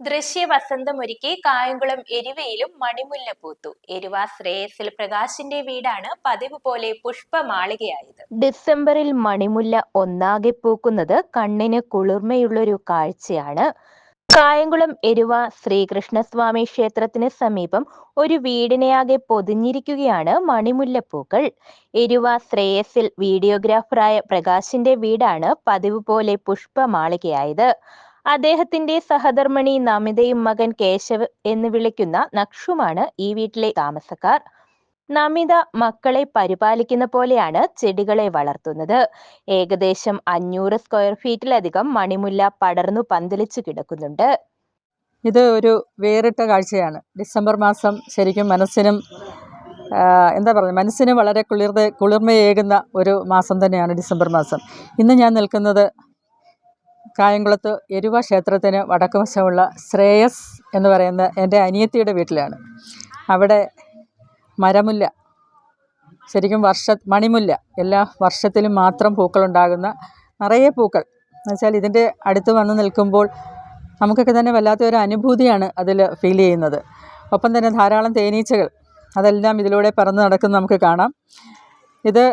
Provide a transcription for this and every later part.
ദൃശ്യ വസന്തമൊരുക്കി കായംകുളം എരുവയിലും മണിമുല്ല പൂത്തു. എരുവ ശ്രേയസിൽ പ്രകാശിന്റെ വീടാണ് പതിവ് പോലെ പുഷ്പമാളികയായത്. ഡിസംബറിൽ മണിമുല്ല ഒന്നാകെ പൂക്കുന്നത് കണ്ണിന് കുളിർമയുള്ളൊരു കാഴ്ചയാണ്. കായംകുളം എരുവ ശ്രീകൃഷ്ണസ്വാമി ക്ഷേത്രത്തിന് സമീപം ഒരു വീടിനെയാകെ പൊതിഞ്ഞിരിക്കുകയാണ് മണിമുല്ലപ്പൂക്കൾ. എരുവ ശ്രേയസിൽ വീഡിയോഗ്രാഫറായ പ്രകാശിന്റെ വീടാണ് പതിവ് പോലെ പുഷ്പമാളികയായത്. അദ്ദേഹത്തിന്റെ സഹധർമ്മിണി നമിതയും മകൻ കേശവ് എന്ന് വിളിക്കുന്ന നക്ഷുമാണ് ഈ വീട്ടിലെ താമസക്കാർ. നമിത മക്കളെ പരിപാലിക്കുന്ന പോലെയാണ് ചെടികളെ വളർത്തുന്നത്. ഏകദേശം 500 സ്ക്വയർ ഫീറ്റിലധികം മണിമുല്ല പടർന്നു പന്തലിച്ചു കിടക്കുന്നുണ്ട്. ഇത് ഒരു വേറിട്ട കാഴ്ചയാണ്. ഡിസംബർ മാസം ശരിക്കും മനസ്സിനും മനസ്സിന് വളരെ കുളിർമയേകുന്ന ഒരു മാസം തന്നെയാണ് ഡിസംബർ മാസം. ഇന്ന് ഞാൻ നിൽക്കുന്നത് കായംകുളത്ത് എരുവ ക്ഷേത്രത്തിന് വടക്കുവശമുള്ള ശ്രേയസ് എന്ന് പറയുന്ന എൻ്റെ അനിയത്തിയുടെ വീട്ടിലാണ്. അവിടെ മരമുല്ല, ശരിക്കും മണിമുല്ല എല്ലാ വർഷത്തിലും മാത്രം പൂക്കളുണ്ടാകുന്ന നിറയെ പൂക്കൾ എന്ന് വെച്ചാൽ ഇതിൻ്റെ അടുത്ത് വന്ന് നിൽക്കുമ്പോൾ നമുക്കൊക്കെ തന്നെ വല്ലാത്തൊരു അനുഭൂതിയാണ് അതിൽ ഫീൽ ചെയ്യുന്നത്. ഒപ്പം തന്നെ ധാരാളം തേനീച്ചകൾ അതെല്ലാം ഇതിലൂടെ പറന്ന് നടക്കുന്നത് നമുക്ക് കാണാം. ഇത്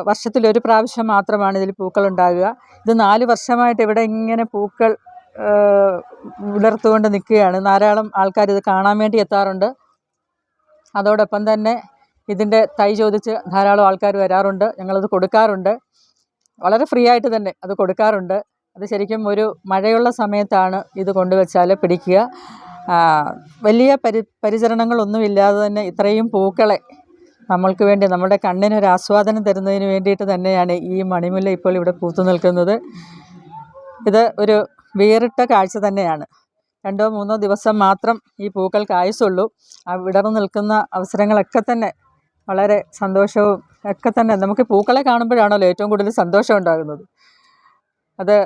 വർഷത്തിലൊരു പ്രാവശ്യം മാത്രമാണ് ഇതിൽ പൂക്കളുണ്ടാകുക. ഇത് 4 വർഷമായിട്ട് ഇവിടെ ഇങ്ങനെ പൂക്കൾ വിടർത്തുകൊണ്ട് നിൽക്കുകയാണ്. ധാരാളം ആൾക്കാർ ഇത് കാണാൻ വേണ്ടി എത്താറുണ്ട്. അതോടൊപ്പം തന്നെ ഇതിൻ്റെ തൈ ചോദിച്ച് ധാരാളം ആൾക്കാർ വരാറുണ്ട്. ഞങ്ങളത് കൊടുക്കാറുണ്ട്. വളരെ ഫ്രീ ആയിട്ട് തന്നെ അത് കൊടുക്കാറുണ്ട്. അത് ശരിക്കും ഒരു മഴയുള്ള സമയത്താണ് ഇത് കൊണ്ടുവച്ചാൽ പിടിക്കുക. വലിയ പരിചരണങ്ങളൊന്നുമില്ലാതെ തന്നെ ഇത്രയും പൂക്കളെ നമ്മൾക്ക് വേണ്ടി നമ്മുടെ കണ്ണിനൊരു ആസ്വാദനം തരുന്നതിന് വേണ്ടിയിട്ട് തന്നെയാണ് ഈ മണിമുല്ല ഇപ്പോൾ ഇവിടെ പൂത്തു നിൽക്കുന്നത്. ഇത് ഒരു വേറിട്ട കാഴ്ച തന്നെയാണ്. 2-3 ദിവസം മാത്രം ഈ പൂക്കൾ കായ്സുള്ളൂ. ആ വിടർന്നു നിൽക്കുന്ന അവസരങ്ങളൊക്കെ തന്നെ വളരെ സന്തോഷവും ഒക്കെ തന്നെ. നമുക്ക് പൂക്കളെ കാണുമ്പോഴാണല്ലോ ഏറ്റവും കൂടുതൽ സന്തോഷം ഉണ്ടാകുന്നത്. അത്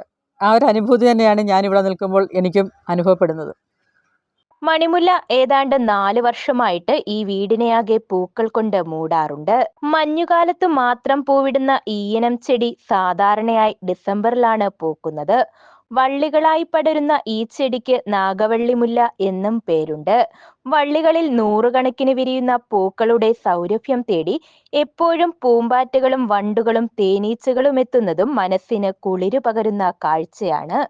ആ ഒരു അനുഭൂതി തന്നെയാണ് ഞാനിവിടെ നിൽക്കുമ്പോൾ എനിക്കും അനുഭവപ്പെടുന്നത്. മണിമുല്ല ഏതാണ്ട് 4 വർഷമായിട്ട് ഈ വീടിനെയാകെ പൂക്കൾ കൊണ്ട് മൂടാറുണ്ട്. മഞ്ഞുകാലത്ത് മാത്രം പൂവിടുന്ന ഈയിനം ചെടി സാധാരണയായി ഡിസംബറിലാണ് പൂക്കുന്നത്. വള്ളികളായി പടരുന്ന ഈ ചെടിക്ക് നാഗവള്ളിമുല്ല എന്നും പേരുണ്ട്. വള്ളികളിൽ 100 കണക്കിന് വിരിയുന്ന പൂക്കളുടെ സൗരഭ്യം തേടി എപ്പോഴും പൂമ്പാറ്റകളും വണ്ടുകളും തേനീച്ചകളും എത്തുന്നതും മനസ്സിന് കുളിരു പകരുന്ന കാഴ്ചയാണ്.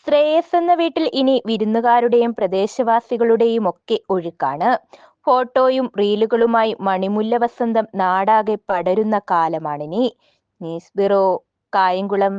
ശ്രേയസ് എന്ന വീട്ടിൽ ഇനി വിരുന്നുകാരുടെയും പ്രദേശവാസികളുടെയും ഒക്കെ ഒഴുക്കാണ്. ഫോട്ടോയും റീലുകളുമായി മണിമുല്ല വസന്തം നാടാകെ പടരുന്ന കാലമാണിനി. News bureau, Kayamkulam.